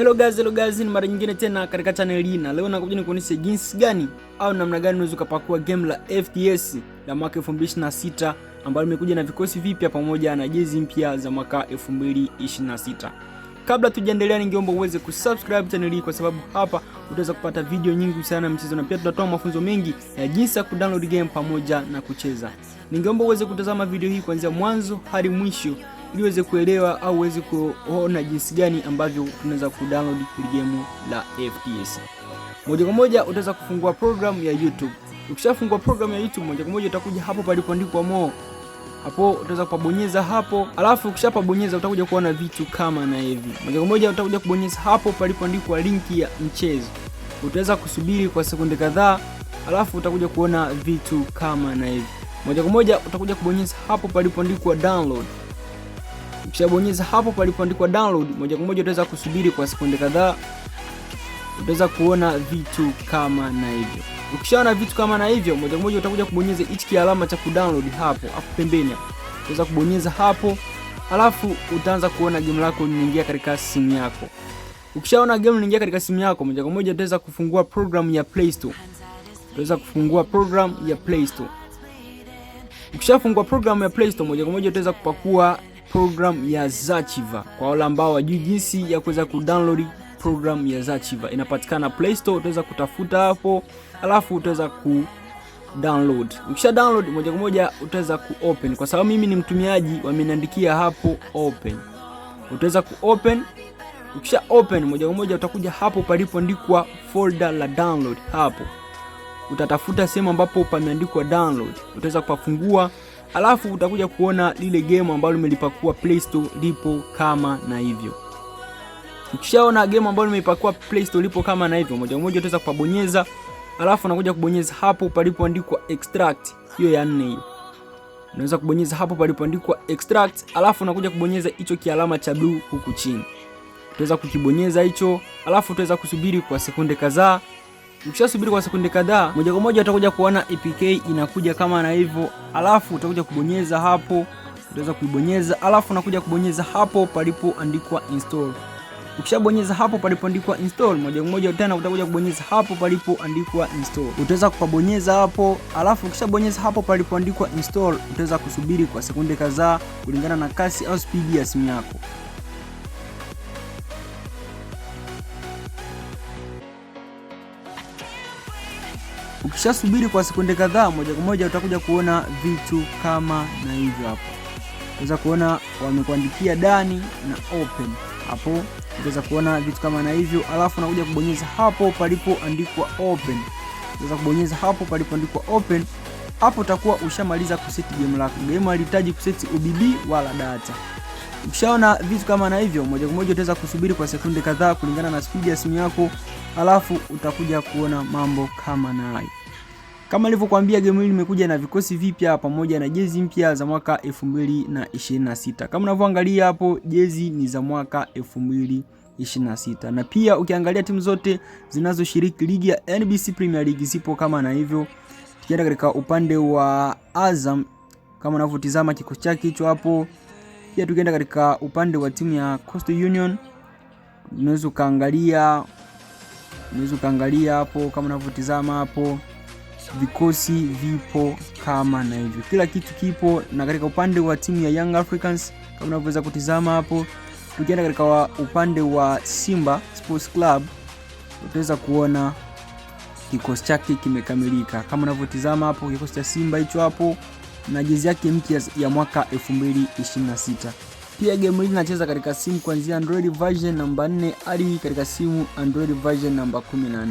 Hello guys, ni mara nyingine tena katika channel hii, na leo nakuja nikuonyesha jinsi gani au namna gani unaweza kupakua game la FPS la mwaka 2026 ambalo limekuja na vikosi vipya pamoja na jezi mpya za mwaka 2026. Kabla tujaendelea, ningeomba uweze kusubscribe channel hii kwa sababu hapa utaweza kupata video nyingi sana ya mchezo, na pia tutatoa mafunzo mengi ya jinsi ya kudownload game pamoja na kucheza. Ningeomba uweze kutazama video hii kuanzia mwanzo hadi mwisho ili uweze kuelewa au uweze kuona jinsi gani ambavyo tunaweza kudownload game la FPS. Moja kwa moja utaweza kufungua program ya YouTube. Ukishafungua program ya YouTube, moja kwa moja utakuja hapo palipoandikwa more. Hapo utaweza kubonyeza hapo, alafu ukishapabonyeza utakuja kuona vitu kama na hivi. Moja kwa moja utakuja kubonyeza hapo palipoandikwa linki ya mchezo. Utaweza kusubiri kwa sekunde kadhaa, alafu utakuja kuona vitu kama na hivi. Moja kwa moja utakuja kubonyeza hapo palipoandikwa download. Ukishabonyeza hapo palipoandikwa download, moja kwa moja utaweza kusubiri kwa sekunde kadhaa, utaweza kuona vitu kama na hivyo. Ukishaona vitu kama na hivyo, moja kwa moja utakuja kubonyeza hichi kialama cha kudownload hapo pembeni. Utaweza kubonyeza hapo, alafu utaanza kuona game lako linaingia katika simu yako. Ukishaona game linaingia katika simu yako, moja kwa moja utaweza kufungua program ya Play Store. Utaweza kufungua program ya Play Store. Ukishafungua program ya Play Store, moja kwa moja utaweza kupakua program ya Zachiva. Kwa wale ambao wajui jinsi ya kuweza kudownload program ya Zachiva, inapatikana Play Store. Utaweza kutafuta hapo, alafu utaweza ku-download. Ukisha download, moja kwa moja utaweza ku-open. Kwa sababu mimi ni mtumiaji, wameniandikia hapo open. Utaweza ku-open. Ukisha open, moja kwa moja utakuja hapo palipoandikwa folder la download hapo. Utatafuta sehemu ambapo pameandikwa download. Utaweza kupafungua, alafu utakuja kuona lile game ambalo nimelipakua Play Store lipo kama na hivyo. Ukishaona game ambalo nimeipakua Play Store lipo kama na hivyo, moja kwa moja utaweza kubonyeza, alafu unakuja kubonyeza hapo palipoandikwa extract, hiyo ya 4 hiyo. Unaweza kubonyeza hapo palipoandikwa extract, alafu unakuja kubonyeza hicho kialama cha blue huku chini. Utaweza kukibonyeza hicho, alafu utaweza kusubiri kwa sekunde kadhaa. Ukishasubiri kwa sekunde kadhaa, moja kwa moja utakuja kuona APK inakuja kama na hivyo, alafu utakuja kubonyeza hapo, utaweza kuibonyeza, alafu unakuja kubonyeza hapo palipoandikwa install. Ukishabonyeza hapo palipoandikwa install, moja kwa moja tena utakuja kubonyeza hapo palipoandikwa install. Utaweza kupabonyeza hapo, alafu ukishabonyeza hapo palipoandikwa install, utaweza kusubiri kwa sekunde kadhaa kulingana na kasi au speed ya simu yako. Ukishasubiri kwa sekunde kadhaa, moja kwa moja utakuja kuona vitu kama na hivyo hapo. Utaweza kuona wamekuandikia dani na open. Hapo utaweza kuona vitu kama na hivyo, alafu unakuja kubonyeza hapo palipoandikwa open. Utaweza kubonyeza hapo palipoandikwa open. Hapo utakuwa ushamaliza kuseti game lako. Game halihitaji kuseti UBB wala data. Ukishaona vitu kama na hivyo, moja kwa moja utaweza kusubiri kwa sekunde kadhaa kulingana na speed ya simu yako, alafu utakuja kuona mambo kama na hayo. Kama nilivyokuambia, game hili limekuja na vikosi vipya pamoja na jezi mpya za mwaka 2026. Kama unavyoangalia hapo, jezi ni za mwaka 2026. Na pia ukiangalia timu zote zinazoshiriki ligi ya NBC Premier League zipo kama na hivyo. Tukienda katika upande wa Azam, kama unavyotizama kikosi chake hicho hapo. Pia tukienda katika upande wa timu ya Coastal Union, unaweza kaangalia hapo kama unavyotizama hapo, vikosi vipo kama na hivyo. Kila kitu kipo. Na katika upande wa timu ya Young Africans, kama unavyoweza kutizama hapo, tukienda katika upande wa Simba Sports Club, utaweza kuona kikosi chake kimekamilika. Kama unavyotizama hapo, kikosi cha Simba hicho hapo na jezi yake mpya ya mwaka 2026. Pia game hili linacheza katika simu kuanzia Android version namba 4 hadi katika simu Android version namba 14.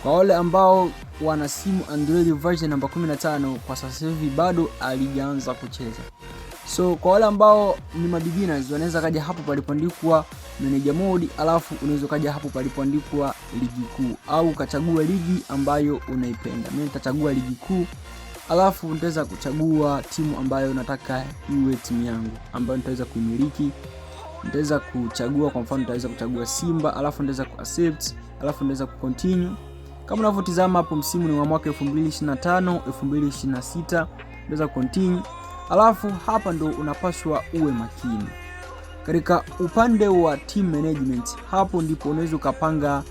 Kwa wale ambao wana simu Android version namba 15, kwa sasa hivi bado alijaanza kucheza. So kwa wale ambao ni beginners, wanaweza kaja hapo palipoandikwa manager mode, alafu unaweza kaja hapo palipoandikwa ligi kuu, au ukachagua ligi ambayo unaipenda. Mimi nitachagua ligi kuu, alafu nitaweza kuchagua timu ambayo nataka iwe timu yangu ambayo nitaweza kuimiliki. Nitaweza kuchagua, kwa mfano nitaweza kuchagua Simba, alafu nitaweza kuaccept, alafu nitaweza kucontinue. Kama unavyotizama hapo, msimu ni wa mwaka 2025 2026, nitaweza continue. Alafu hapa ndo unapaswa uwe makini. Katika upande wa team management, hapo ndipo unaweza ukapanga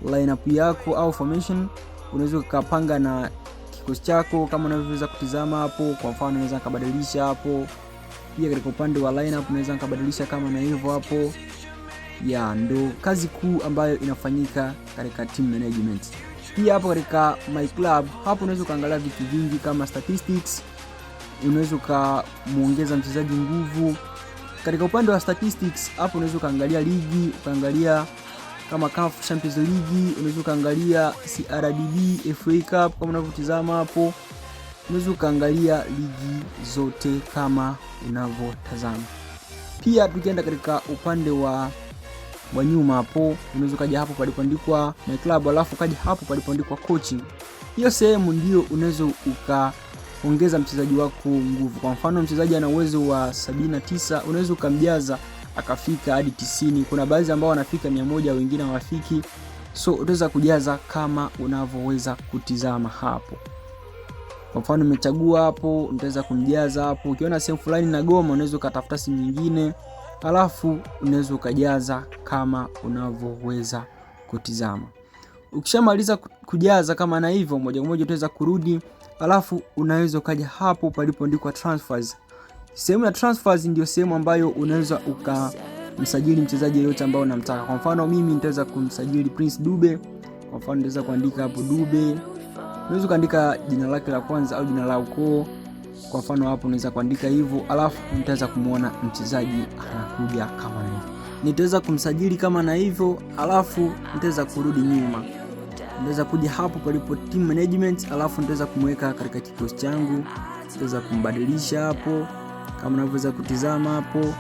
lineup yako au formation. Unaweza ukapanga na kikosi chako kama unavyoweza kutizama hapo. Kwa mfano unaweza kubadilisha hapo. Pia katika upande wa lineup unaweza kubadilisha kama na hivyo hapo. Ndo kazi kuu ambayo inafanyika katika team management. Pia hapo katika my club, hapo unaweza kuangalia vitu vingi kama statistics. Unaweza kumuongeza mchezaji nguvu. Katika upande wa statistics, hapo unaweza kuangalia ligi, ukaangalia kama CAF Champions League, unaweza kuangalia CRDB, FA Cup kama unavyotazama hapo. Unaweza kuangalia ligi zote kama unavyotazama. Pia tukienda katika upande wa nyuma hapo, unaweza kaja hapo palipoandikwa my club, alafu kaja hapo palipoandikwa coaching. Hiyo sehemu ndio unaweza ukaongeza mchezaji wako nguvu. Kwa mfano mchezaji ana uwezo wa 79, unaweza ukamjaza akafika hadi 90. Kuna baadhi ambao wanafika 100, wengine hawafiki. So utaweza kujaza kama unavyoweza kutizama hapo. Kwa mfano umechagua hapo, utaweza kumjaza hapo. Ukiona sehemu fulani na goma, unaweza ukatafuta simu nyingine, alafu unaweza ukajaza kama unavyoweza kutizama. Ukishamaliza kujaza kama na hivyo, moja kwa moja utaweza kurudi, alafu unaweza ukaja hapo palipoandikwa transfers. Sehemu ya transfers ndio sehemu ambayo unaweza ukamsajili mchezaji yeyote ambao unamtaka. Kwa mfano mimi nitaweza kumsajili Prince Dube. Kwa mfano nitaweza kuandika hapo Dube. Unaweza kuandika jina lake la kwanza au jina la ukoo. Kwa mfano hapo unaweza kuandika hivyo, alafu nitaweza kumuona mchezaji anakuja kama hivi. Nitaweza kumsajili kama na hivyo, alafu nitaweza kurudi nyuma. Nitaweza kuja hapo palipo team management, alafu nitaweza kumweka katika kikosi changu. Nitaweza kumbadilisha hapo kama unavyoweza kutizama hapo.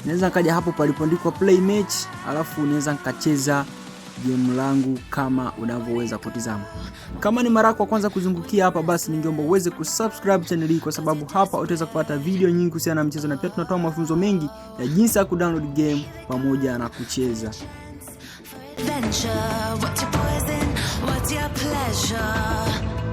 Naweza kaja hapo palipoandikwa play match, alafu unaweza nikacheza game langu kama unavyoweza kutizama. Kama ni mara yako ya kwanza kuzungukia hapa, basi ningeomba uweze kusubscribe channel hii, kwa sababu hapa utaweza kupata video nyingi kuhusiana na mchezo, na pia tunatoa mafunzo mengi ya jinsi ya kudownload game pamoja na kucheza. Adventure, what's your poison, what's your pleasure?